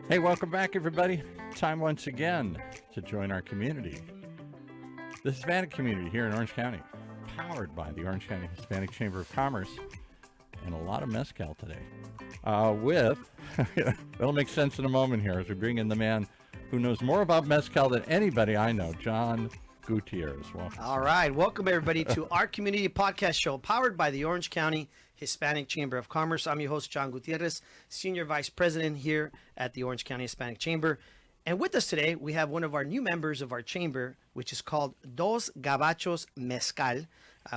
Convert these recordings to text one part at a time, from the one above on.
Hey, welcome back, everybody. Time once again to join our community. The Hispanic community here in Orange County, powered by the Orange County Hispanic Chamber of Commerce, and a lot of mezcal today. It'll make sense in a moment here as we bring in the man who knows more about mezcal than anybody I know, John Gutierrez. Welcome. All right. Welcome, everybody, to our community podcast show powered by the Orange County Hispanic Chamber of Commerce. I'm your host, John Gutierrez, Senior Vice President here at the Orange County Hispanic Chamber. And with us today, we have one of our new members of our chamber, which is called Dos Gabachos Mezcal.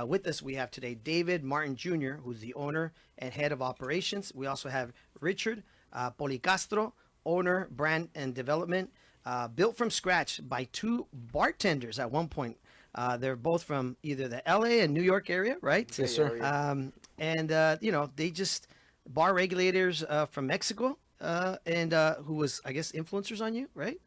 With us, we have today David Martin Jr., who's the owner and head of operations. We also have Richard Policastro, owner, brand and development, built from scratch by two bartenders at one point. They're both from either the LA and New York area, right? Yes, sir. They just bar regulators from Mexico, and who was, I guess, influencers on you, right?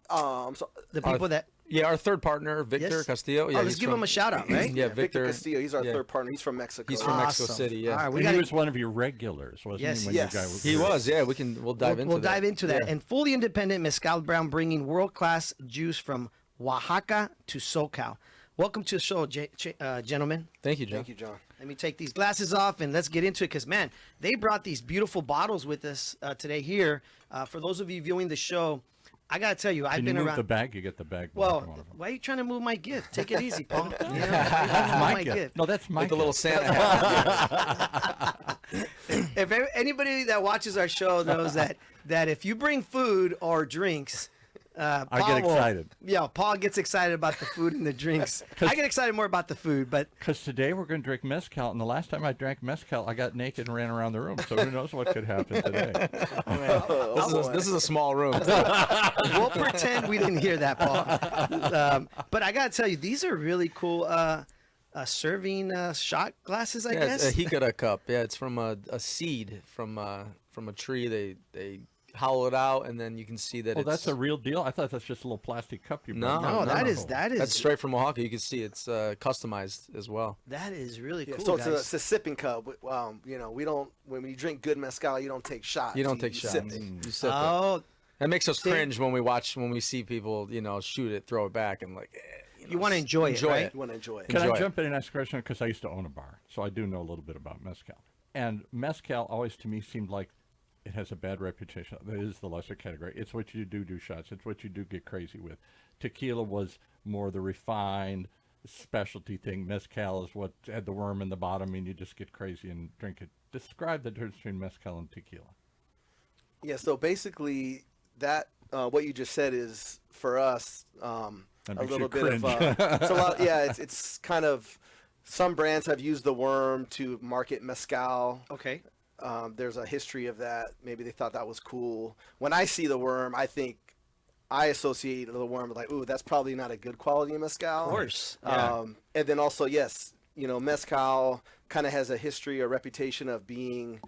So The people that. yeah, our third partner, Victor Yes. Castillo. Yeah, Let's give him a shout out, right? Yeah, Victor Castillo. He's our yeah. third partner. He's from Mexico. He's from Mexico Awesome. City. Yeah, All right, we And got he was one of your regulars, wasn't Yes. he? When Yes. you guys he was. Yeah, we'll dive into We'll that. dive into that. Yeah. And fully independent mezcal brand, bringing world class juice from Oaxaca to SoCal. Welcome to the show, gentlemen. Thank you, John. Thank you, John. Let me take these glasses off and let's get into it because, man, they brought these beautiful bottles with us today here. For those of you viewing the show, I got to tell you, I've Can been you move around. the bag? You get the bag. Well, back, one of them. why are you trying to move my gift? Take it easy, Paul. You know, That's my gift. gift. No, that's my Like the little gift. Santa hat. If anybody that watches our show knows that if you bring food or drinks, I Paul get excited. Paul gets excited about the food and the drinks. I get excited more about the food, but Because today we're going to drink mezcal, and the last time I drank mezcal, I got naked and ran around the room. So who knows what could happen today? This is a small room. we'll pretend we didn't hear that, Paul. But I got to tell you, these are really cool serving shot glasses, I Yeah, guess. it's a hikara cup. Yeah, it's from a seed from a tree. They hollow it out, and then you can see that Oh, it's. that's a real deal? I thought that's just a little plastic cup you brought. No, that is That's straight from Oaxaca. You can see it's customized as well. that is really Yeah, cool, so guys. it's a sipping cup. We don't. When you drink good mezcal, you don't take shots. You don't take sip shots. it. You sip it. Oh, That makes us cringe when we see people, shoot it, throw it back, and like. you want to enjoy it, right? You want to enjoy it. Can I Enjoy it. jump in and ask a question? Because I used to own a bar, so I do know a little bit about mezcal. And mezcal always to me seemed like it has a bad reputation. It is the lesser category. It's what you do shots. It's what you do get crazy with. Tequila was more the refined specialty thing. Mezcal is what had the worm in the bottom and you just get crazy and drink it. Describe the difference between mezcal and tequila. Yeah. So basically, that what you just said is for us That a makes little you bit of. cringe. It's a lot. Yeah. It's kind of. Some brands have used the worm to market mezcal. Okay. There's a history of that. Maybe they thought that was cool. When I see the worm, I associate the worm with like, ooh, that's probably not a good quality of mezcal. Of course. Yeah. And then also, yes, mezcal kind of has a history or reputation of being,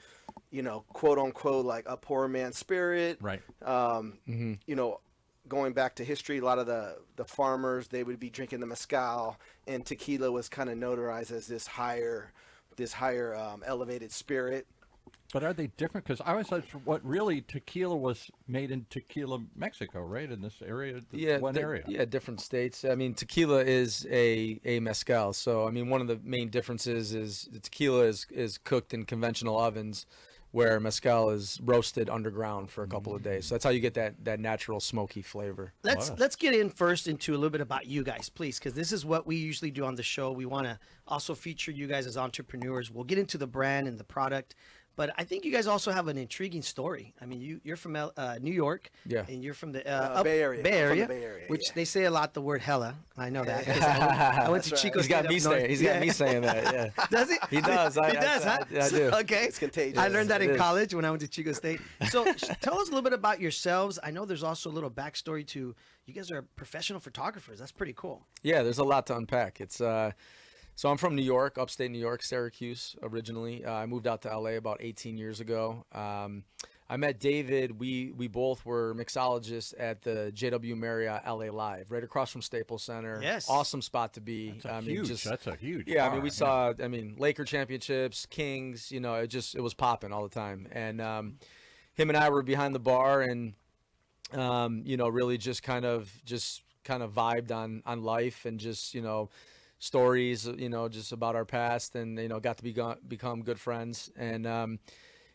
quote unquote, like a poor man's spirit. Right. Going back to history, a lot of the farmers, they would be drinking the mezcal, and tequila was kind of notarized as this higher elevated spirit. But are they different? Because I always thought what really tequila was made in Tequila, Mexico, right? In this area, area. Yeah, different states. I mean, tequila is a mezcal. So, I mean, one of the main differences is the tequila is cooked in conventional ovens, where mezcal is roasted underground for a couple of days. So that's how you get that natural smoky flavor. Let's get in first into a little bit about you guys, please, because this is what we usually do on the show. We want to also feature you guys as entrepreneurs. We'll get into the brand and the product, but I think you guys also have an intriguing story. I mean, you're from New York, Yeah. and you're from the Bay Area. Bay I'm from Area, the Bay Area, which yeah. they say a lot the word hella. I know that. 'Cause I went to That's right. Chico He's got State me up north. saying. He's got me saying that. Yeah. Does he? He does. He does, huh? I do. Okay. It's contagious. I learned that It in is. college when I went to Chico State. So tell us a little bit about yourselves. I know there's also a little backstory to you guys are professional photographers. That's pretty cool. Yeah, there's a lot to unpack. It's so I'm from New York, upstate New York, Syracuse originally. I moved out to LA about 18 years ago. I met David. We both were mixologists at the JW Marriott LA Live, right across from Staples Center. Yes. Awesome spot to be. That's a huge. Yeah, I bar, mean, we saw, Laker championships, Kings, it was popping all the time. And him and I were behind the bar, and Really just kind of vibed on life and just, stories, just about our past, and, got to become good friends.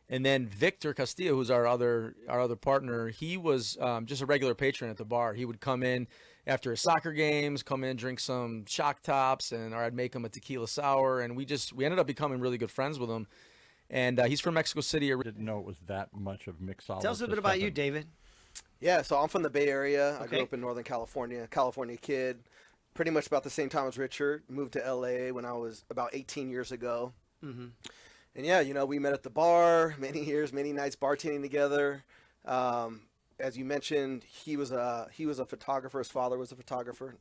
And then Victor Castillo, who's our other partner, he was just a regular patron at the bar. He would come in after his soccer games, drink some shock tops, or I'd make him a tequila sour, and we ended up becoming really good friends with him. And he's from Mexico City. Didn't know it was that much of mixology. Tell us a bit about you, David. Yeah, so I'm from the Bay Area. I Okay. grew up in Northern California, California kid. Pretty much about the same time as Richard. Moved to LA when I was about 18 years ago. Mm-hmm. And yeah, we met at the bar, many years, many nights bartending together. As you mentioned, he was a photographer. His father was a photographer,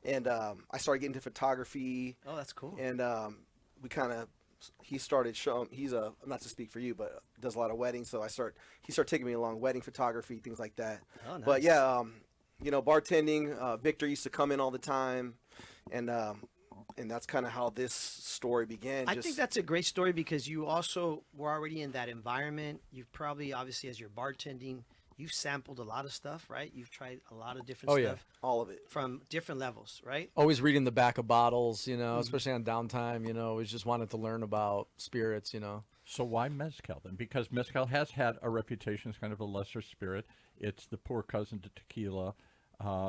and I started getting into photography. Oh, that's cool. And he started showing. Not to speak for you, but does a lot of weddings. So he started taking me along wedding photography, things like that. Oh, nice. But yeah, bartending. Victor used to come in all the time, and that's kind of how this story began. I think that's a great story because you also were already in that environment. You've probably, obviously, as you're bartending, you've sampled a lot of stuff, right? You've tried a lot of different stuff. All of it. From different levels, right? Always reading the back of bottles, especially on downtime, always just wanted to learn about spirits, So why mezcal then? Because mezcal has had a reputation as kind of a lesser spirit. It's the poor cousin to tequila.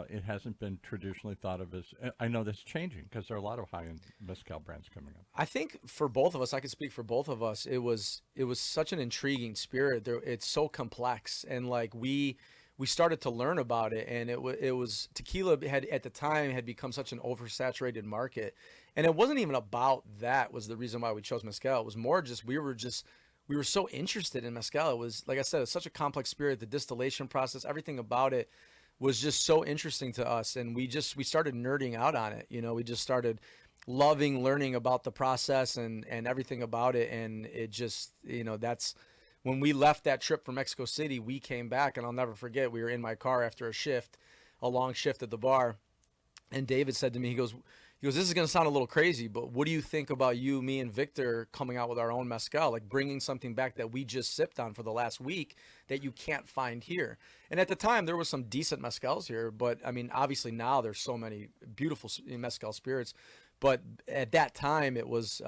It hasn't been traditionally thought of as. I know that's changing because there are a lot of high-end mezcal brands coming up. I think for both of us, I could speak for both of us. It was such an intriguing spirit. It's so complex, and like we started to learn about it, and it was tequila had at the time had become such an oversaturated market, and it wasn't even about that was the reason why we chose mezcal. It was more just we were so interested in mezcal. It was, like I said, it's such a complex spirit. The distillation process, everything about it was just so interesting to us, and we started nerding out on it. We just started loving learning about the process and everything about it, and it just, that's when we left that trip from Mexico City. We came back, and I'll never forget, we were in my car after a long shift at the bar, and David said to me, he goes, this is going to sound a little crazy, but what do you think about me and Victor coming out with our own mezcal, like bringing something back that we just sipped on for the last week that you can't find here? And at the time, there was some decent mezcals here, but I mean, obviously now there's so many beautiful mezcal spirits, but at that time it was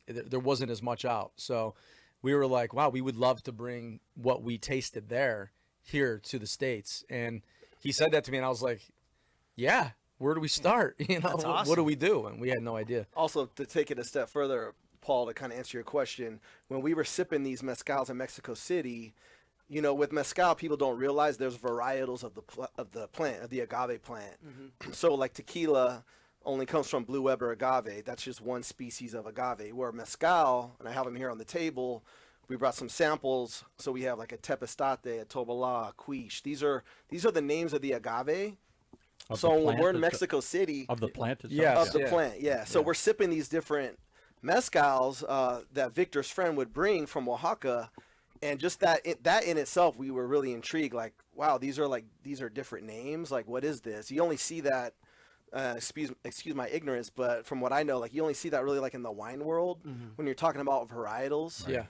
there wasn't as much out. So we were like, wow, we would love to bring what we tasted there here to the States. And he said that to me, and I was like, yeah. Where do we start? That's awesome. What do we do? And we had no idea. Also, to take it a step further, Paul, to kind of answer your question, when we were sipping these mezcals in Mexico City, with mezcal, people don't realize there's varietals of the plant, of the agave plant. Mm-hmm. So, like tequila only comes from blue Weber agave. That's just one species of agave. Where mezcal, and I have them here on the table, we brought some samples. So we have like a tepestate, a tobalá, a quiche. These are the names of the agave. So when we're in Mexico City, of the plant itself? Yeah. of the plant, yeah. So we're sipping these different mezcals that Victor's friend would bring from Oaxaca, and just that in itself, we were really intrigued. Like, wow, these are different names. Like, what is this? You only see that. Excuse my ignorance, but from what I know, like you only see that really like in the wine world when you're talking about varietals. Yeah.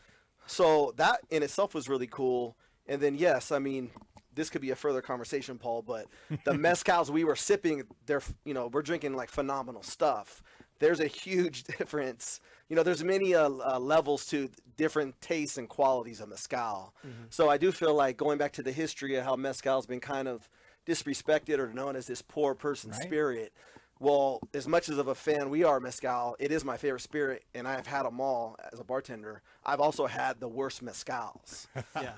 So that in itself was really cool. And then yes, I mean, this could be a further conversation, Paul, but the mezcals we were sipping, we're drinking like phenomenal stuff. There's a huge difference. There's many levels to different tastes and qualities of mezcal. Mm-hmm. So I do feel like going back to the history of how mezcal's been kind of disrespected or known as this poor person spirit. Well, as much as of a fan we are of mezcal, it is my favorite spirit, and I've had them all as a bartender. I've also had the worst mezcals. Yeah.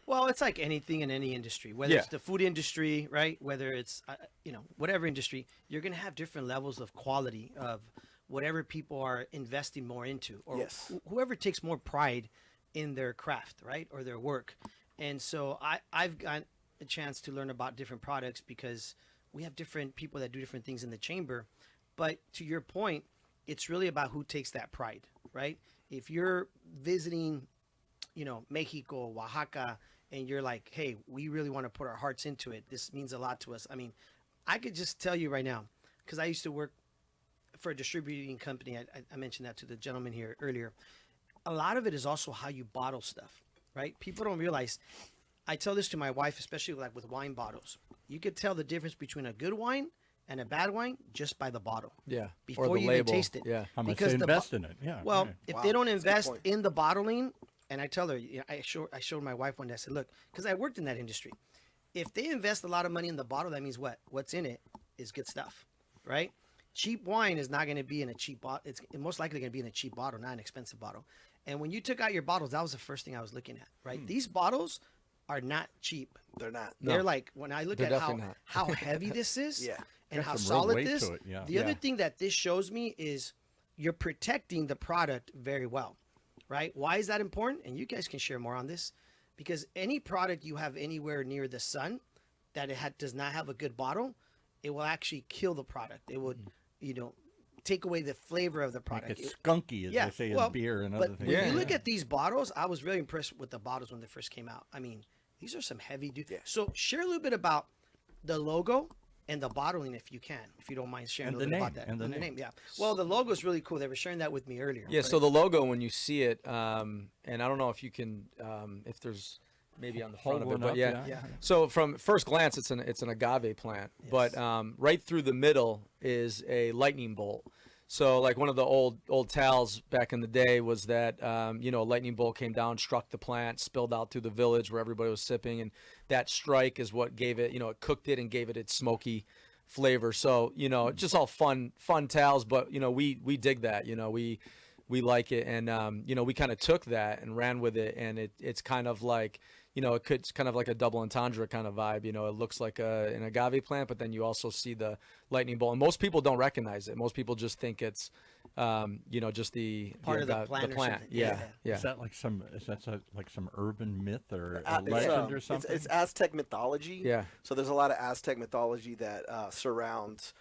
Well, it's like anything in any industry, whether it's the food industry, right? Whether it's, whatever industry, you're going to have different levels of quality of whatever people are investing more into, or whoever takes more pride in their craft, right? Or their work. And so I've got a chance to learn about different products because we have different people that do different things in the chamber. But to your point, it's really about who takes that pride, right? If you're visiting, Mexico, Oaxaca, and you're like, hey, we really want to put our hearts into it. This means a lot to us. I mean, I could just tell you right now, because I used to work for a distributing company. I mentioned that to the gentleman here earlier. A lot of it is also how you bottle stuff, right? People don't realize I tell this to my wife, especially like with wine bottles. You could tell the difference between a good wine and a bad wine just by the bottle. Yeah. Before or the you label. even taste it. Yeah. How much Because they the bo- invest in it? Yeah. Well, right. if Wow, they don't that's a good invest point. in the bottling, and I tell her, I showed my wife one day. I said, look, because I worked in that industry. If they invest a lot of money in the bottle, that means what? What's in it is good stuff, right? Cheap wine is not going to be in a cheap bottle. It's most likely going to be in a cheap bottle, not an expensive bottle. And when you took out your bottles, that was the first thing I was looking at, right? These bottles are not cheap. They're not. They're like, when I look They're at definitely not. how heavy this is Yeah. and Got how some real solid weight this, to it, yeah. the other Yeah. thing that this shows me is you're protecting the product very well, right? Why is that important? And you guys can share more on this, because any product you have anywhere near the sun that does not have a good bottle, it will actually kill the product. It would, take away the flavor of the Make product. it skunky, as they say in beer and other But things. when Yeah, you look yeah. at these bottles, I was really impressed with the bottles when they first came out. I mean, these are some heavy dudes. Yeah. So share a little bit about the logo and the bottling, if you can, if you don't mind sharing And a little the bit about name, that. and the name. Yeah. Well, the logo is really cool. They were sharing that with me earlier. Yeah, but- so the logo, when you see it, and I don't know if you can, if there's maybe on the front Hold of it, one but up, yeah. Yeah. So from first glance, it's an agave plant, but right through the middle is a lightning bolt. So like one of the old tales back in the day was that a lightning bolt came down, struck the plant, spilled out through the village where everybody was sipping, and that strike is what gave it, it cooked it and gave it its smoky flavor. So just all fun tales, but we dig that. We like it, and we kind of took that and ran with it, and it's kind of like it's kind of like a double entendre kind of vibe. It looks like an agave plant, but then you also see the lightning bolt, and most people don't recognize it. Most people just think it's just the Part of the plant or something. Yeah. Is that like some urban myth or a It's, legend or something? It's Aztec mythology. Yeah. So there's a lot of Aztec mythology that surrounds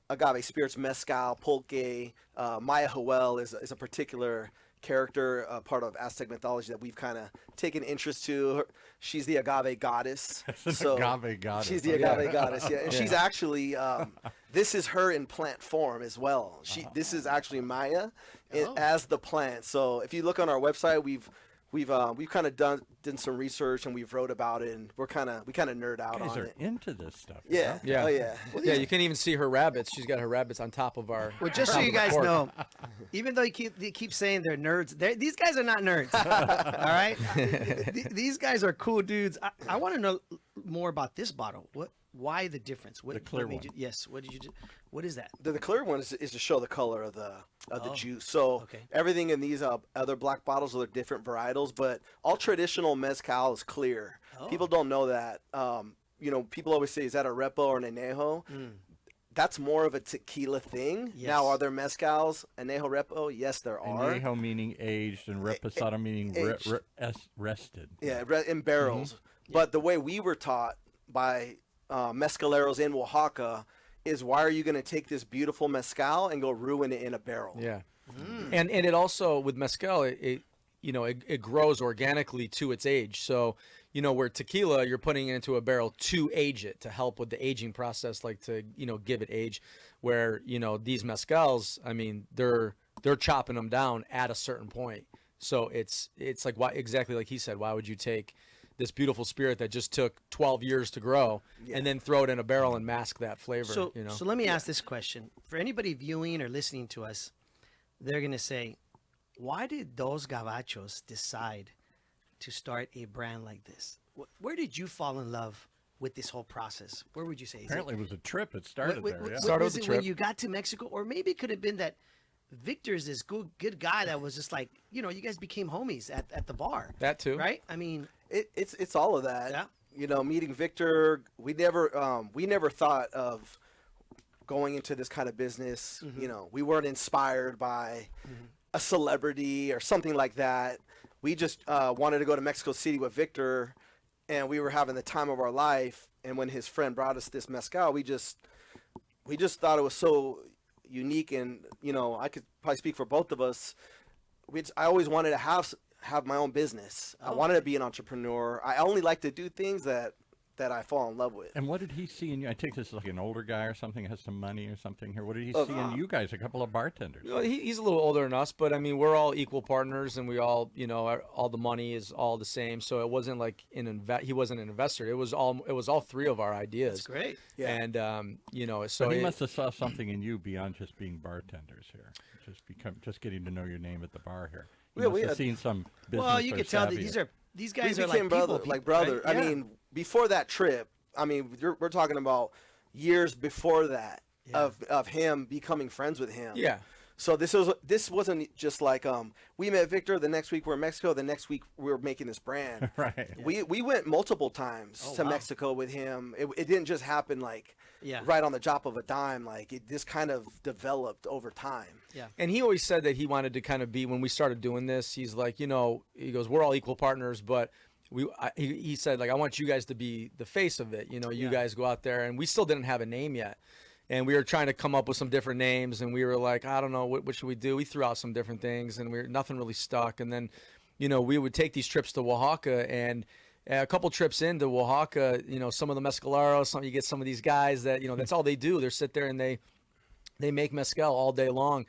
agave spirits, mezcal, pulque. Maya Joel is a particular character, part of Aztec mythology that we've kind of taken interest to. She's the agave goddess. Agave goddess. She's the agave goddess, yeah. And she's actually, this is her in plant form as well. This is actually Maya as the plant. So if you look on our website, we've kind of done some research, and we've wrote about it, and we kind of nerd out You guys on are it. into this stuff. Yeah. Yeah. Oh yeah. Yeah, you can even see her rabbits. She's got her rabbits on top of our. Well, just so top you of the guys court. know, even though they keep saying they're nerds, these guys are not nerds. All right, these guys are cool dudes. I want to know more about this bottle. Why the difference? What, The clear what made one. You, yes. What did you do? What is that? The clear one is to show the color of the juice. So okay. everything in these other black bottles are different varietals, but all traditional mezcal is clear. People don't know that. People always say, "Is that a repo or an añejo?" That's more of a tequila thing. Yes. Now, are there mezcals añejo repo? Yes, there are. Añejo meaning aged and reposado meaning aged. rested. Yeah, in barrels. But the way we were taught by mezcaleros in Oaxaca is, why are you going to take this beautiful mezcal and go ruin it in a barrel? Yeah, and it also with mezcal, it grows organically to its age. So where tequila, you're putting it into a barrel to age it, to help with the aging process, like to give it age. Where these mezcals, I mean, they're chopping them down at a certain point. So it's like, why, exactly like he said, why would you take this beautiful spirit that just took 12 years to grow and then throw it in a barrel and mask that flavor? So let me ask this question. For anybody viewing or listening to us, they're going to say, why did those Gabachos decide to start a brand like this? Where did you fall in love with this whole process? Where would you say? Apparently it was a trip. It started there. Yeah. Started Was with it the when trip. you got to Mexico? Or maybe it could have been that Victor's this good guy that was just like, you guys became homies at the bar. That too. Right? I mean, It's all of that. Yeah. Meeting Victor, we never thought of going into this kind of business. We weren't inspired by a celebrity or something like that. We just wanted to go to Mexico City with Victor, and we were having the time of our life. And when his friend brought us this mezcal, we just thought it was so unique, and I could probably speak for both of us. I always wanted to have my own business. I wanted to be an entrepreneur. I only like to do things that that I fall in love with. And what did he see in you? I take this as like an older guy or something, has some money or something here. What did he see in you guys, a couple of bartenders? You know, he's a little older than us, but I mean, we're all equal partners, and we all, you know, all the money is all the same. So it wasn't like he wasn't an investor. It was all three of our ideas. That's great. Yeah. And you know, so But he must have saw something in you beyond just being bartenders here, just getting to know your name at the bar here. He Yeah, must have seen some business. Well, you or could tell that savvy. these guys We are became like brother. right? I Yeah. mean, before that trip, I mean, we're talking about years before that of him becoming friends with him. Yeah. So this wasn't just like we met Victor, the next week we're in Mexico, the next week we were making this brand. Right. We went multiple times to wow. Mexico with him. It didn't just happen like right on the drop of a dime. Like this kind of developed over time. Yeah. And he always said that he wanted to kind of be, when we started doing this, he's like, you know, he goes, we're all equal partners, but he said, like, I want you guys to be the face of it. You know, you guys go out there, and we still didn't have a name yet. And we were trying to come up with some different names, and we were like, I don't know, what should we do? We threw out some different things, and nothing really stuck. And then, you know, we would take these trips to Oaxaca, and a couple trips into Oaxaca, you know, some of the mezcaleros, you get some of these guys that, you know, that's all they do. They sit there and they make mezcal all day long.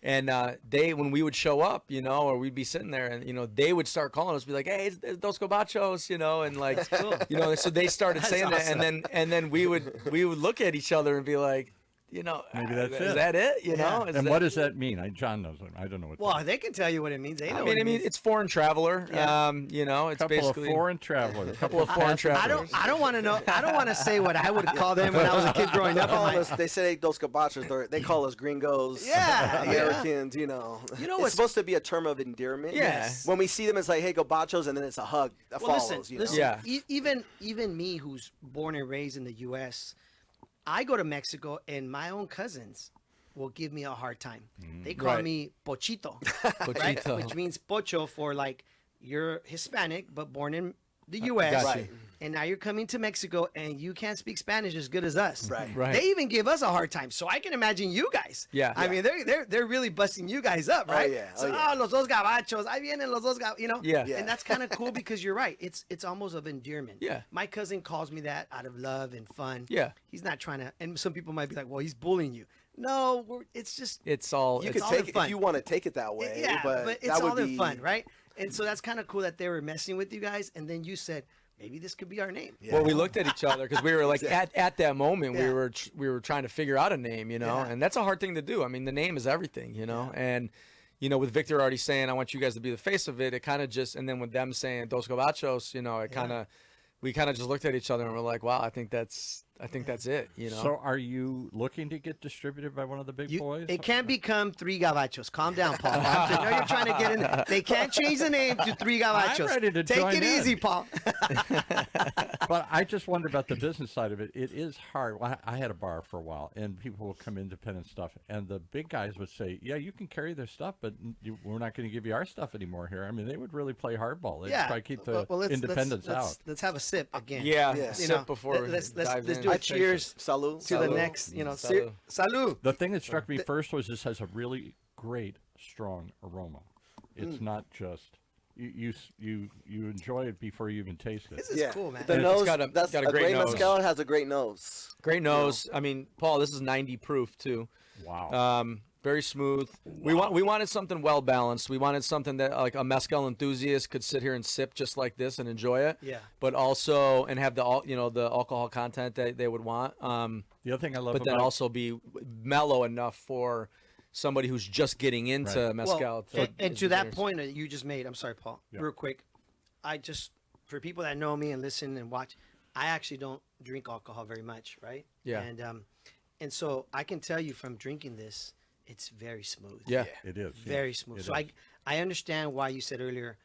And when we would show up, you know, or we'd be sitting there, and you know, they would start calling us, be like, "Hey, it's Dos Gabachos," you know, and like, you know, so they started saying that, and then we would look at each other and be like, you know, Maybe that's is it. that it? You know, And what does that mean? John knows it. I don't know what. Well, they can tell you what it means. They know I what it mean, means. it's foreign traveler. Yeah. You know, it's couple basically of foreign travelers. couple of foreign I travelers. don't want to know. I don't want to say what I would call them when I was a kid growing up. They say Dos Gabachos. They call us gringos. Yeah, Americans. You know. You know it's what's- supposed to be a term of endearment. Yeah. When we see them, it's like, "Hey, Gabachos," and then it's a hug that follows. Listen, you know? Yeah. even me, who's born and raised in the U.S., I go to Mexico, and my own cousins will give me a hard time. They call Right. me pochito, right? Pochito. Which means pocho for like you're Hispanic but born in the U.S. Gotcha. Right. And now you're coming to Mexico and you can't speak Spanish as good as us. Right. Right. They even give us a hard time. So I can imagine you guys. Yeah. I mean, they're really busting you guys up, right? yeah. So, Oh, yeah. los dos gabachos, ahí vienen los dos gabachos, you know? Yeah. Yeah. And that's kind of cool because you're right. It's almost of endearment. Yeah. My cousin calls me that out of love and fun. Yeah. He's not trying to, and some people might be like, well, he's bullying you. No, it's just, It's all. You it's could all take in it fun. if you want to take it that way. yeah, but that it's would all in be fun, right? And so that's kind of cool that they were messing with you guys. And then you said, maybe this could be our name. Yeah. Well, we looked at each other because we were like at that moment Yeah. we were trying to figure out a name, you know, Yeah. and that's a hard thing to do. I mean, the name is everything, you know, and you know, with Victor already saying, I want you guys to be the face of it, it kind of just, and then with them saying Dos Gabachos, you know, we kind of just looked at each other and we're like, wow, I think that's it, you know. So, are you looking to get distributed by one of the big boys? It can't become Three Gabachos. Calm down, Paul. I know you're trying to get in. They can't change the name to Three Gabachos. I'm ready to Take join it in. easy, Paul. But I just wonder about the business side of it. It is hard. Well, I had a bar for a while, and people will come independent stuff, and the big guys would say, "Yeah, you can carry their stuff, but we're not going to give you our stuff anymore here." I mean, they would really play hardball. They'd Yeah. try to keep the Well, independents out. Let's have a sip again. yeah, Yeah. sip You know, before let's dive do in. a cheers Salud. to the Salud. next. You know, Salud. salud. The thing that struck me first was this has a really great, strong aroma. It's not just you enjoy it before you even taste it. This is cool, man. The It's nose. got a- that's got a a great great nose. mezcal has a great nose. Great nose. I mean, Paul, this is 90 proof too. Wow. Very smooth. We wanted something well balanced. We wanted something that like a mezcal enthusiast could sit here and sip just like this and enjoy it. Yeah. But also and have the alcohol content that they would want. The other thing I love But about then also be mellow enough for somebody who's just getting into Right. mezcal. And to that point that you just made, I'm sorry, Paul, real quick. For people that know me and listen and watch, I actually don't drink alcohol very much, right? Yeah. And so I can tell you from drinking this, it's very smooth. Yeah. it is Very smooth. It So is. I understand why you said earlier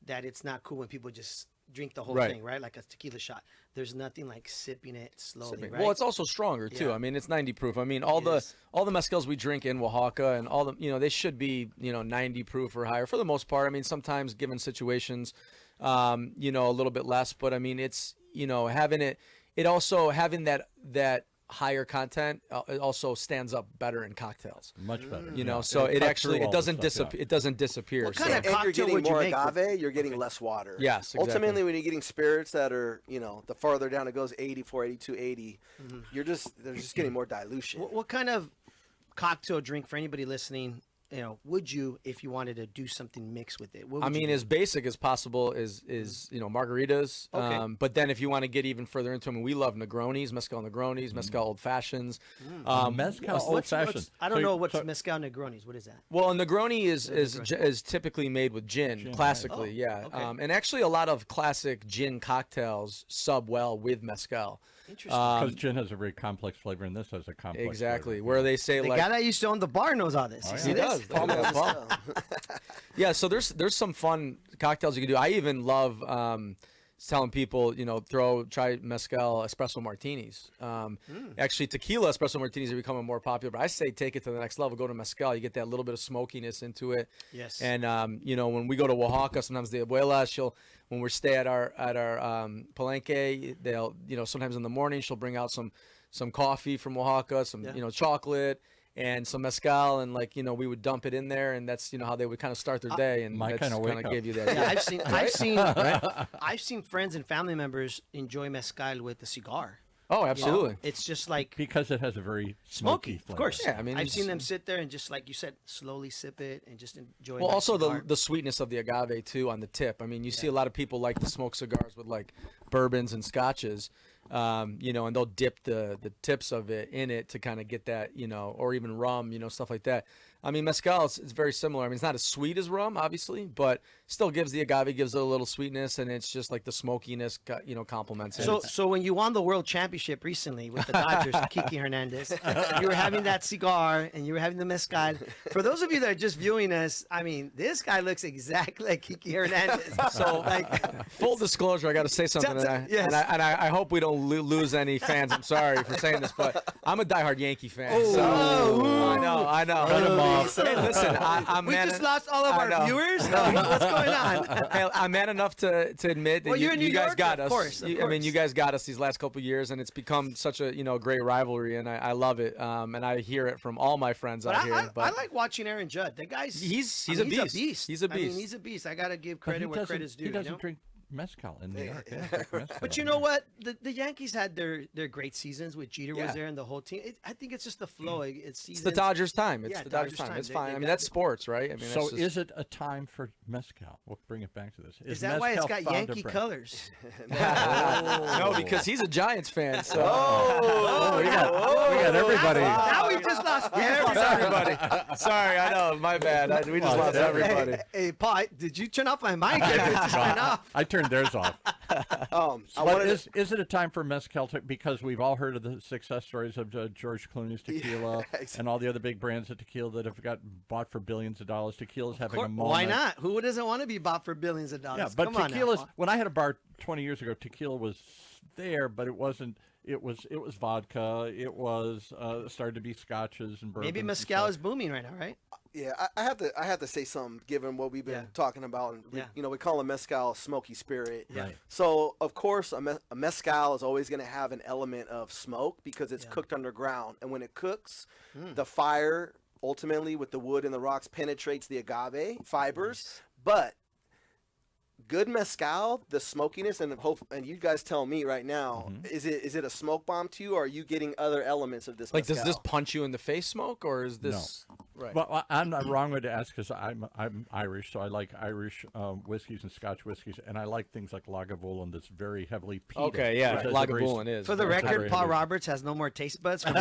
that it's not cool when people just drink the whole Right. thing, right? Like a tequila shot. There's nothing like sipping it slowly, right? Well, it's also stronger too. Yeah. I mean, it's 90 proof. I mean, all the is. mezcals we drink in Oaxaca and all the, you know, they should be, you know, 90 proof or higher for the most part. I mean, sometimes given situations, you know, a little bit less, but I mean, it's, you know, having that higher content, it also stands up better in cocktails. Much better. You know, Yeah. so it cuts actually through all it the doesn't stuff, disappear. It doesn't disappear. What so- kind of And you're cocktail getting would you more make with- agave, you're getting less water. Yes, exactly. Ultimately, when you're getting spirits that are, the farther down it goes, 84, 82, 80, they're just getting more dilution. What kind of cocktail drink, for anybody listening, would you, if you wanted to do something mixed with it? What I would you mean, do? as basic as possible is margaritas. Okay. But then if you want to get even further into them, we love Negronis, mezcal Negronis, mezcal old fashions. Mezcal old fashioned. I don't know what's mezcal Negronis. What is that? Well, a Negroni is typically made with gin, classically, right. yeah. Oh, okay. And actually, a lot of classic gin cocktails sub well with mezcal. Interesting. Because gin has a very complex flavor, and this has a complex Exactly, flavor. where they say the like guy that used to own the bar knows all this. Oh, You yeah. see he this? does. Paul knows Paul. Yeah, so there's some fun cocktails you can do. I even love telling people, try mezcal espresso martinis. Actually, tequila espresso martinis are becoming more popular, but I say take it to the next level. Go to mezcal. You get that little bit of smokiness into it. Yes. And when we go to Oaxaca, sometimes the abuela, when we stay at our palenque, they'll sometimes in the morning she'll bring out some coffee from Oaxaca, some chocolate, and some mezcal, and we would dump it in there, and that's how they would kind of start their day, and My that's kinda wake kind of up. give you that. Yeah, I've seen friends and family members enjoy mezcal with a cigar. Oh, absolutely. It's just like because it has a very smoky flavor. of course. Yeah, I mean, I've it's- seen them sit there and just like you said, slowly sip it and just enjoy. Well, that also cigar. the sweetness of the agave too on the tip. I mean, you see a lot of people like to smoke cigars with like bourbons and scotches, and they'll dip the tips of it in it to kind of get that, or even rum, stuff like that. I mean, mezcal it's very similar. I mean, it's not as sweet as rum, obviously, but still gives the agave gives it a little sweetness, and it's just like the smokiness, complements it. So when you won the world championship recently with the Dodgers, Kiki Hernandez, you were having that cigar and you were having the mezcal. For those of you that are just viewing us, I mean, this guy looks exactly like Kiki Hernandez. So, full disclosure, I got to say something, Yes. and I hope we don't lose any fans. I'm sorry for saying this, but I'm a diehard Yankee fan. So I know. Cut him off. Hey, listen, I'm We man just lost all of I our know. viewers. What's going on? Hey, I'm man enough to admit that Well, you're in you New guys York, got of us. course, of I mean, course. you guys got us these last couple of years, and it's become such a great rivalry, and I love it. And I hear it from all my friends But out here. I like watching Aaron Judd. That guy's He's a a beast. beast. He's a I mean, beast. he's a beast. I got to give But credit where credit's due. he doesn't you know? drink mezcal in New York. They don't drink mezcal. But you know what? The Yankees had their great seasons with Jeter was Yeah. there and the whole team. I think it's just the flow. It's It's seasons. the Dodgers' time. It's Yeah, the Dodgers' Dodgers' time. It's time. fine. They I mean, got- that's sports, right? I mean, So that's just, is it a time for mezcal? We'll bring it back to this. Is that why it's mezcal got found a Yankee brand? colors? no, because he's a Giants fan. So We got everybody. Now we just lost everybody. Sorry, I know. My bad. We just lost everybody. Hey, Paul, did you turn off my mic? It just went off. I turned theirs off. I But wanted to, is it a time for mezcal? Because we've all heard of the success stories of George Clooney's tequila exactly. and all the other big brands of tequila that have got bought for billions of dollars. Tequila's having a moment. Why not? Who doesn't want to be bought for billions of dollars? Yeah, but Come on now, tequila's. Paul. When I had a bar 20 years ago, tequila was there, but it wasn't. It was vodka. It was started to be scotches and bourbons. Maybe and mezcal stuff. is booming right now, right? yeah, I have to say something given what we've been Yeah. talking about. And Yeah. we call a mezcal a smoky spirit. Right. So of course a mezcal is always going to have an element of smoke because it's Yeah. cooked underground, and when it cooks, the fire ultimately with the wood and the rocks penetrates the agave fibers, but good mezcal, the smokiness, and you guys tell me right now, is it a smoke bomb to you, or are you getting other elements of this Like, mezcal? does this punch you in the face, smoke, or is this right? Well, I'm not wrong way to ask because I'm Irish, so I like Irish whiskeys and Scotch whiskeys, and I like things like Lagavulin that's very heavily peated. Okay, yeah, which has a very- Lagavulin is. For the That's record, very Paul heavy. Roberts has no more taste buds from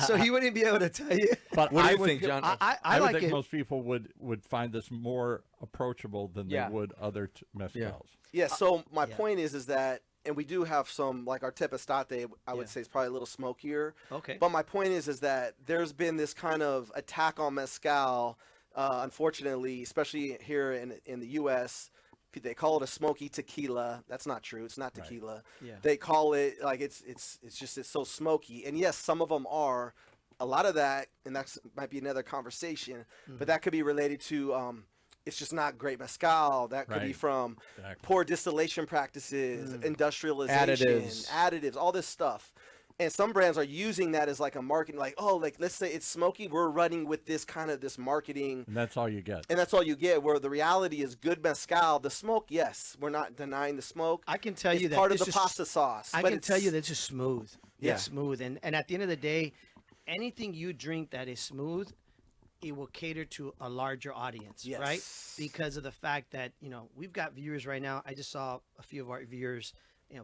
so he wouldn't be able to tell you. But What do I you would think, John? I would like think it. most people would find this more approachable than Yeah. they would other mezcals. Yeah, so my yeah. point is that, and we do have some, like our Tepestate, I would Yeah. say is probably a little smokier. Okay. But my point is that there's been this kind of attack on mezcal, unfortunately, especially here in the U.S. They call it a smoky tequila. That's not true. It's not tequila. Yeah. They call it like it's so smoky. And yes, some of them are. A lot of that, and that might be another conversation, but that could be related to it's just not great mezcal. That could be Right. from Exactly. poor distillation practices, industrialization, Additives. additives, all this stuff. And some brands are using that as like a marketing, like, oh, like let's say it's smoky, we're running with this kind of this marketing, And that's all you get. and that's all you get. Where the reality is, good mezcal, the smoke, yes, we're not denying the smoke. I can tell It's you that part of this the is- pasta sauce. I but can tell it's- you that it's just smooth. Yeah. It's smooth, and at the end of the day, anything you drink that is smooth, it will cater to a larger audience, right? Yes. Because of the fact that we've got viewers right now. I just saw a few of our viewers,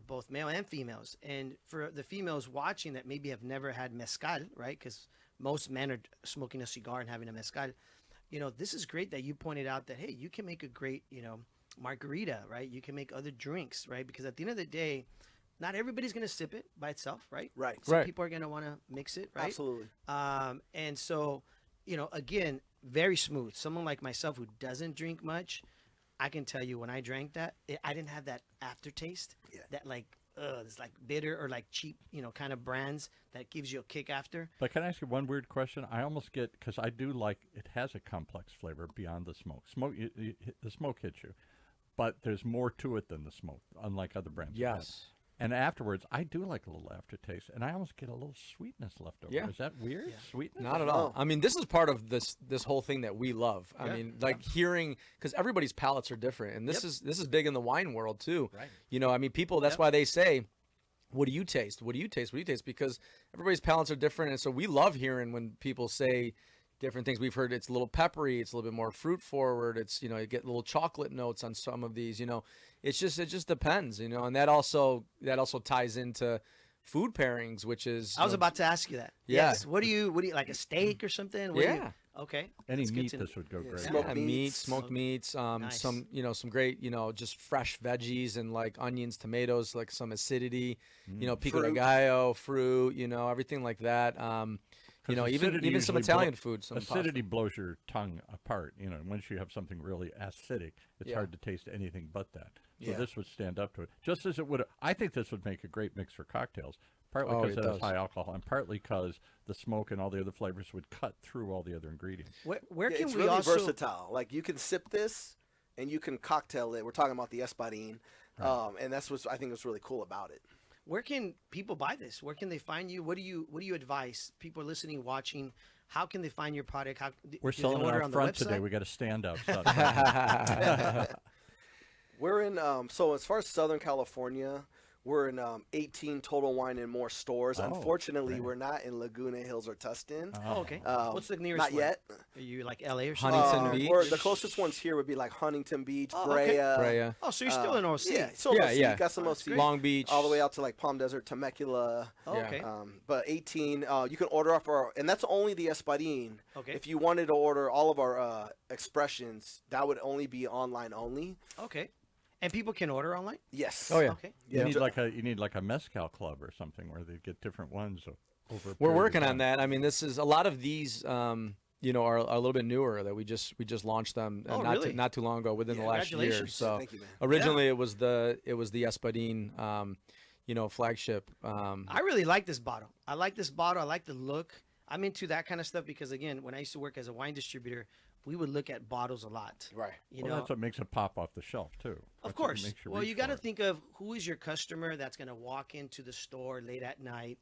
both male and females, and for the females watching that maybe have never had mezcal, right? Because most men are smoking a cigar and having a mezcal. This is great that you pointed out that, hey, you can make a great margarita, right? You can make other drinks, right? Because at the end of the day, not everybody's going to sip it by itself, right? Right. Some Right. people are going to want to mix it, right? Absolutely. And so, again, very smooth. Someone like myself who doesn't drink much, I can tell you when I drank that, I didn't have that aftertaste. Yeah. That like, it's like bitter or like cheap, kind of brands that gives you a kick after. But can I ask you one weird question? I almost get, because I do like, it has a complex flavor beyond the smoke. The smoke hits you, but there's more to it than the smoke, unlike other brands. I've had. Yes. And afterwards, I do like a little aftertaste, and I almost get a little sweetness left over. Yeah. Is that weird? Yeah. Sweetness? Not at all. No. I mean, this is part of this whole thing that we love. I Yeah. mean, like hearing, because everybody's palates are different, and this is big in the wine world too. Right. I mean, people. That's Yep. why they say, "What do you taste? What do you taste? What do you taste?" Because everybody's palates are different, and so we love hearing when people say different things. We've heard it's a little peppery, it's a little bit more fruit forward. It's you get little chocolate notes on some of these. It just depends. And that also ties into food pairings, which is I was about to ask you that. Yeah. Yes. What do you like a steak or something? What do you- Yeah. Okay. Any That's good meat, to this would go Yeah. great. Smoked yeah, meats. meat, smoked meats, Nice. some some great just fresh veggies and like onions, tomatoes, like some acidity, pico de Fruit. gallo, fruit, everything like that. 'Cause Even acidity some usually Italian food. Some acidity blows your tongue apart. Once you have something really acidic, it's Yeah. hard to taste anything but that. So Yeah. this would stand up to it. Just as it would, I think this would make a great mix for cocktails. Partly Oh, because it it has does. high alcohol, and partly because the smoke and all the other flavors would cut through all the other ingredients. Where Yeah, can it's we really also? versatile. Like you can sip this, and you can cocktail it. We're talking about the espadín, and that's what I think is really cool about it. Where can people buy this? Where can they find you? What do you advise people listening, watching? How can they find your product? We're do they selling it order out on the front today. website? We got to stand up. We're in so as far as Southern California, we're in 18 Total Wine and More stores. Oh, Unfortunately, great. we're not in Laguna Hills or Tustin. Oh, okay. What's the nearest Not one? yet. Are you like LA or something? Huntington Beach? Or the closest ones here would be like Huntington Beach, Oh, Brea. okay. Brea. Oh, so you're still in OC. Yeah, so Yeah, OC, yeah. got some Oh, that's OC. great. Long Beach, All the way out to like Palm Desert, Temecula. Oh, Yeah. okay. But 18, you can order off our, and that's only the espadín. Okay. If you wanted to order all of our expressions, that would only be online only. Okay. And people can order online? Yes. Oh, yeah. Okay. You need like a mezcal club or something where they get different ones over. a We're period of working on time. that. I mean, this is a lot of these. Are a little bit newer that we just launched them Oh, not really? not too long ago, within the last year. Congratulations. So Thank you, man. originally it was the Espadín, flagship. I really like this bottle. I like the look. I'm into that kind of stuff because, again, when I used to work as a wine distributor, we would look at bottles a lot. Right. Well, that's what makes it pop off the shelf too. Of That's what course. makes Well, reach you got to for it. think of who is your customer that's going to walk into the store late at night,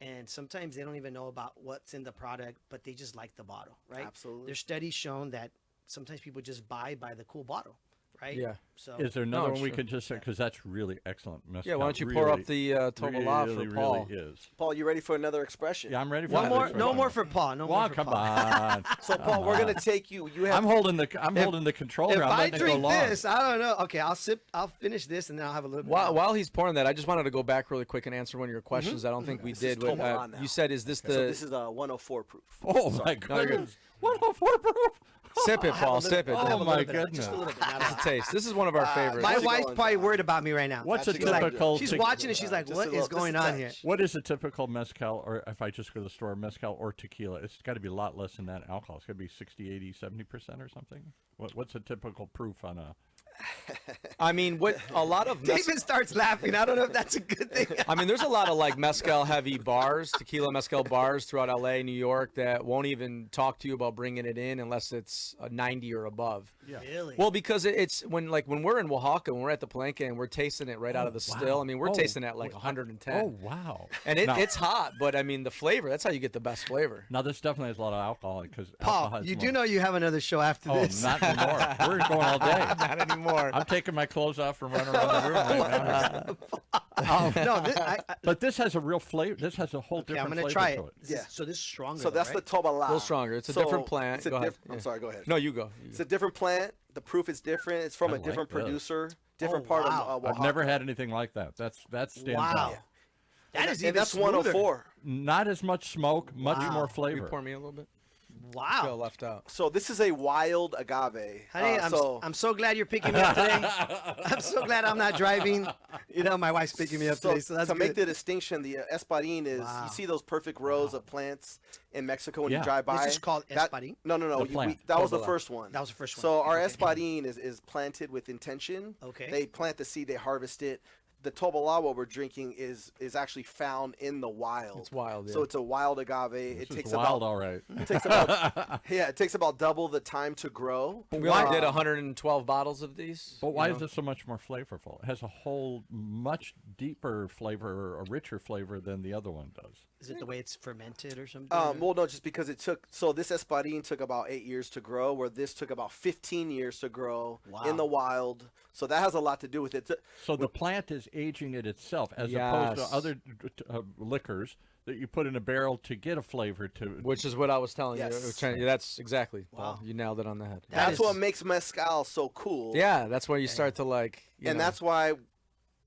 and sometimes they don't even know about what's in the product, but they just like the bottle, right? Absolutely. There's studies shown that sometimes people just buy the cool bottle, right? Yeah. So Is there another No, one we sure. could just say, because that's really excellent mezcal. Yeah, why don't you really, pour up the Tobola really, for Paul? Really is. Paul, you ready for another expression? Yeah, I'm ready for one that more, expression. no more for Paul. No more Well, for come Paul. on. So, Paul, we're going to take you. You have. I'm holding the controller. If I'm I letting it go drink long. this, I don't know. Okay, I'll finish this and then I'll have a little bit. While he's pouring that, I just wanted to go back really quick and answer one of your questions. I don't think we This is did. But, Tobola now. you said, "Is this the So this is a 104 proof. Oh my No, you're good. goodness! 104 proof. sip it, Paul? Sip it. Oh, Have a my little bit of it, goodness. just a little bit. not a That's lot. a taste. This is one of our favorites. My How's it wife's going, probably John? worried about me right now. What's a That's She's like, typical? she's te- watching and she's like, Just "What a is little- going just a on here?" touch. What is a typical mezcal, or if I just go to the store, mezcal or tequila? It's got to be a lot less than that alcohol. It's got to be 60, 80, 70% or something. What's a typical proof on a I mean, what a lot of David starts laughing. I don't know if that's a good thing. I mean, there's a lot of like mezcal heavy bars, tequila mezcal bars throughout LA, New York that won't even talk to you about bringing it in unless it's a 90 or above. Yeah. Really? Well, because it's when we're in Oaxaca, when we're at the Palenque and we're tasting it right out of the still. I mean, we're tasting at like 110. Oh, wow. And Now- it's hot, but I mean, the flavor, that's how you get the best flavor. Now, this definitely has a lot of alcohol because Paul, you do know you have another show after Oh, this. not anymore. We're going all day. Not anymore. I'm taking my clothes off and running around the room right now. No, But this has a real flavor. This has a whole okay, different I'm gonna flavor tray to it. it. Yeah. So this is stronger. So that's though, the Tobalá. A little stronger. It's a different plant. It's a Go ahead. I'm Yeah. sorry. Go ahead. No, you go. It's a different plant. The proof is different. It's from I a different like this. producer, different Oh, part wow. of I've Oaxaca. never had anything like that. That stands Wow. out. That is and even that's smoother. 104. Not as much smoke, much Wow. more Will you flavor. pour me a little bit? Feel Wow. left out. So this is a wild agave. Honey, I'm so glad you're picking me up today. I'm so glad I'm not driving. You know, my wife's picking me up today, so that's to make good. the distinction, the espadín is Wow. you see those perfect rows of plants in Mexico when Yeah. you drive by. This is called That- espadín? No. The plant. That was the Tobalá. first one. That was the first one. So our Okay. espadín is planted with intention. Okay. They plant the seed, they harvest it. The Tobalá, what we're drinking, is actually found in the wild. It's wild, So yeah. it's a wild agave. This It is takes wild, about all right. it takes about double the time to grow. We only did 112 bottles of these. But why you is know? this so much more flavorful? It has a whole much deeper flavor, a richer flavor than the other one does. Is it the way it's fermented or something? Well, no, just because it took. So this espadín took about 8 years to grow, where this took about 15 years to grow Wow. in the wild. So that has a lot to do with it. So the plant is aging it itself, as opposed Yes. to other liquors that you put in a barrel to get a flavor to. Which is what I was telling Yes. you. I was trying- that's exactly, Paul. Wow. You nailed it on the head. That That's is- what makes mezcal so cool. Yeah, that's where you start to like. You And know, that's why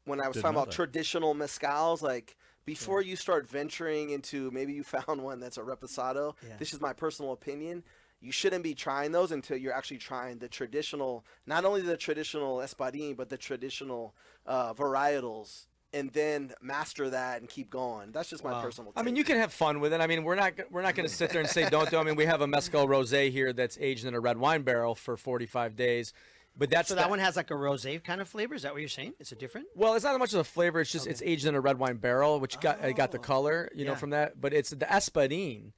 when I was Didn't talking know about that. traditional mezcals, like before you start venturing into, maybe you found one that's a reposado. Yeah. This is my personal opinion. You shouldn't be trying those until you're actually trying the traditional, not only the traditional espadín, but the traditional varietals, and then master that and keep going. That's just my Wow. personal. I mean, take. you can have fun with it. I mean, we're not going to sit there and say don't do. I mean, we have a mezcal rosé here that's aged in a red wine barrel for 45 days, but that's so that one has like a rosé kind of flavor. Is that what you're saying? It's a different. Well, it's not much of a flavor. It's just it's aged in a red wine barrel, which got the color, you know, Yeah. from that. But it's the espadín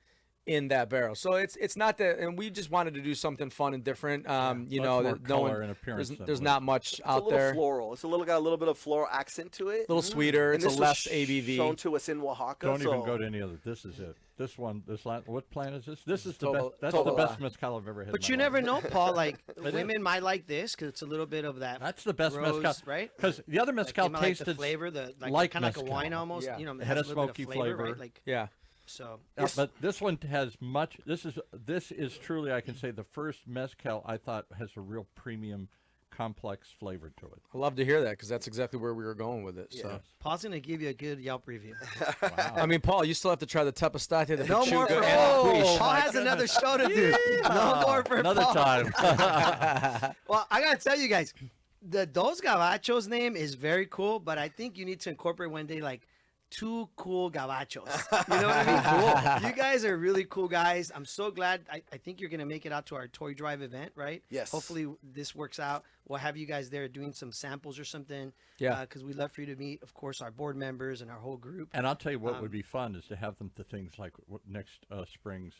in that barrel, so it's not that. And we just wanted to do something fun and different. You Much know, more that color and appearance than there's what- not much it's a out little there. floral. It's got a little bit of floral accent to it. A little sweeter. And It's a this was less ABV. shown to us in Oaxaca. Don't even so- go to any other. This is it. This one, what plant is this? This is the Tobal- best. That's the Tobalá. best mezcal I've ever had. But in you my never life. know, Paul. Like is. women might like this because it's a little bit of that. That's the best rose, mezcal, right? Because the other Like, mezcal they might like tasted the flavor, the like kind of like a mezcal. wine almost. Yeah. You know, It had has a little bit of smoky flavor, right? flavor. Like Yeah. so. Yeah, but this one has much. This is truly, I can say, the first mezcal I thought has a real premium, complex flavor to it. I love to hear that because that's exactly where we were going with it. So, Paul's gonna give you a good Yelp review. I mean, Paul, you still have to try the Tepestate, the No more Pachuca, for and Paul. the Quiche. Paul has another show to do. No more for Another Paul. time. Well, I gotta tell you guys, the Dos Gabachos name is very cool, but I think you need to incorporate one day like two cool gabachos. You know what I mean? Cool. You guys are really cool guys. I'm so glad. I think you're gonna make it out to our toy drive event, right? Yes. Hopefully this works out. We'll have you guys there doing some samples or something. Yeah. Because we'd love for you to meet, of course, our board members and our whole group. And I'll tell you what would be fun is to have them to things like next spring's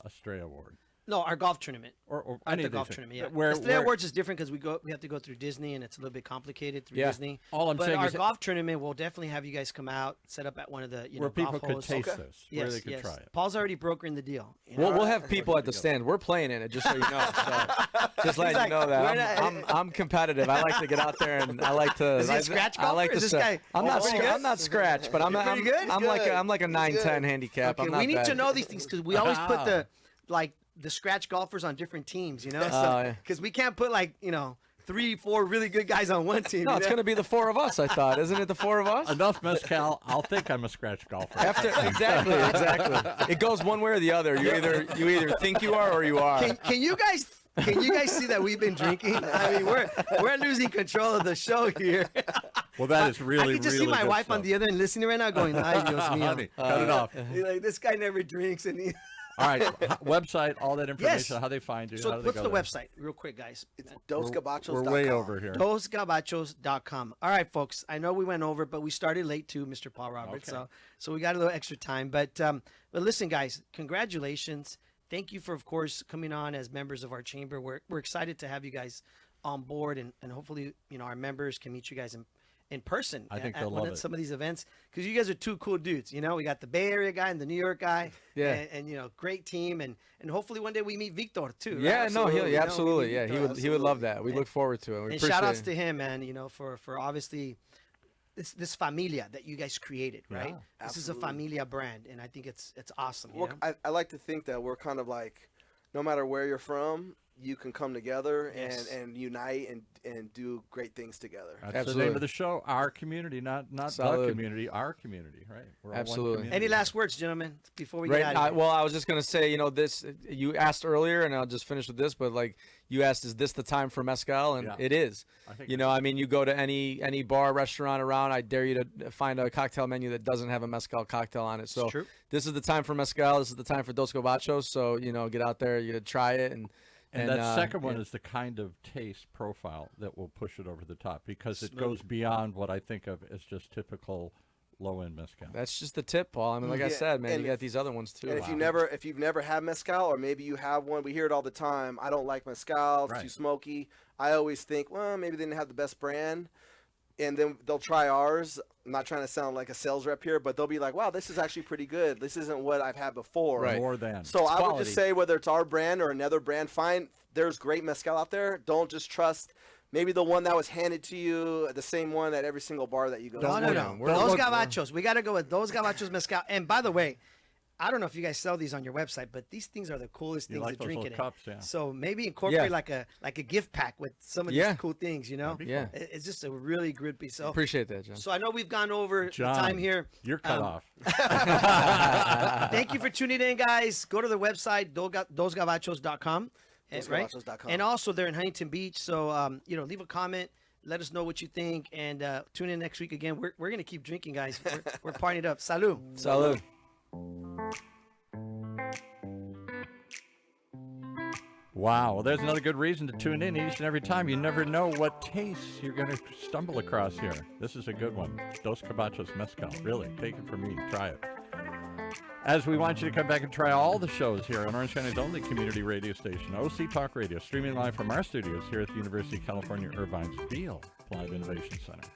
Estrella Award. No, our golf tournament. Or At any the of these golf things. tournament, yeah. Where, the awards is different because we have to go through Disney and it's a little bit complicated through Yeah. Disney. All I'm but saying our is that- golf tournament, we'll definitely have you guys come out, set up at one of the where people golf could holes. taste Okay. this, Yes, where they could yes. try it. Paul's already brokering the deal. You know? We'll have people at the stand. We're playing in it, just so you know. So, just letting like, you know that we're not- I'm competitive. I like to get out there and I like to. Is he a I- scratch I like golfer? to Is this say- guy- I'm not. pretty good? I'm not scratch, but I'm. pretty good? I'm like Good. I'm like a 9-10 handicap. Okay, I'm not we need bad. to know these things because we always put the scratch golfers on different teams, you know? yeah. Because we can't put 3-4 really good guys on one team. No, you it's know? going to be the four of us. I thought, isn't it the four of us? Enough mezcal, I'll think I'm a scratch golfer. Exactly. It goes one way or the other. You either think you are or you are. Can you guys see that we've been drinking? I mean, we're losing control of the show here. Well, that is really, I can just really see my good wife stuff. on the other end listening right now going, "Ay, Dios mío." Honey, cut it off. You're like, this guy never drinks, and All right, website, all that information, Yes. how they find you. So how do they what's go the there? website, real quick, guys? It's We're dosgabachos.com. way over here. DosGabachos.com. All right, folks. I know we went over, but we started late too, Mr. Paul Roberts. Okay. So we got a little extra time. But listen, guys, congratulations. Thank you for, of course, coming on as members of our chamber. We're excited to have you guys on board, and hopefully, our members can meet you guys in person I think at they'll one love of it. some of these events, because you guys are two cool dudes. We got the Bay Area guy and the New York guy. Yeah. And great team, and hopefully one day we meet Victor too. Right? Yeah, no, Absolutely. he No, absolutely. we Yeah, need he would love that. We look forward to it. We And appreciate shout outs it. to him, man, for obviously this familia that you guys created, right? Yeah, this is a absolutely. familia brand, and I think it's awesome. Well, I like to think that we're kind of like, no matter where you're from, you can come together Yes. and unite and do great things together. That's the Absolutely. name of the show. Our community, not the Salud. community. Our community, right? We're all one Absolutely. community. Any last words, gentlemen, before we Right. get out of here? Well, I was just gonna say, this you asked earlier, and I'll just finish with this. But like you asked, is this the time for mezcal? And Yeah. it is. I think You go to any bar, restaurant around. I dare you to find a cocktail menu that doesn't have a mezcal cocktail on it. So true. this is the time for mezcal. This is the time for Dos Gabachos. So get out there, you try it, And that second one yeah. is the kind of taste profile that will push it over the top, because it goes beyond what I think of as just typical low-end mezcal. That's just the tip, Paul. I mean, like I Yeah, said, man, and you got these other ones too. And if you've never had mezcal, or maybe you have one, we hear it all the time. I don't like mezcal; it's too Right. smoky. I always think, well, maybe they didn't have the best brand, and then they'll try ours. I'm not trying to sound like a sales rep here, but they'll be like, wow, this is actually pretty good. This isn't what I've had before. Right. More than. So I would quality. just say, whether it's our brand or another brand, there's great mezcal out there. Don't just trust maybe the one that was handed to you, the same one at every single bar that you go to. No, Don't no. look- We're Those looking for- Gabachos. We got to go with Those Gabachos Mezcal. And by the way, I don't know if you guys sell these on your website, but these things are the coolest You things like to those drink little it cups, in. yeah. So maybe incorporate Yeah. like a gift pack with some of Yeah. these cool things, That'd be Yeah. cool. It's just a really good piece. So, Appreciate that, John. so I know we've gone over John, the time here. You're cut off. Thank you for tuning in, guys. Go to the website, dosgabachos.com. Right? Dosgabachos.com. And also, they're in Huntington Beach. So, leave a comment. Let us know what you think. And tune in next week again. We're going to keep drinking, guys. We're partying it up. Salud. Salud. Wow. Well, there's another good reason to tune in each and every time. You never know what tastes you're going to stumble across here. This is a good one. Dos Gabachos Mezcal. Really, take it from me. Try it. As we want you to come back and try all the shows here on Orange County's only community radio station, OC Talk Radio, streaming live from our studios here at the University of California, Irvine's Beale Applied Innovation Center.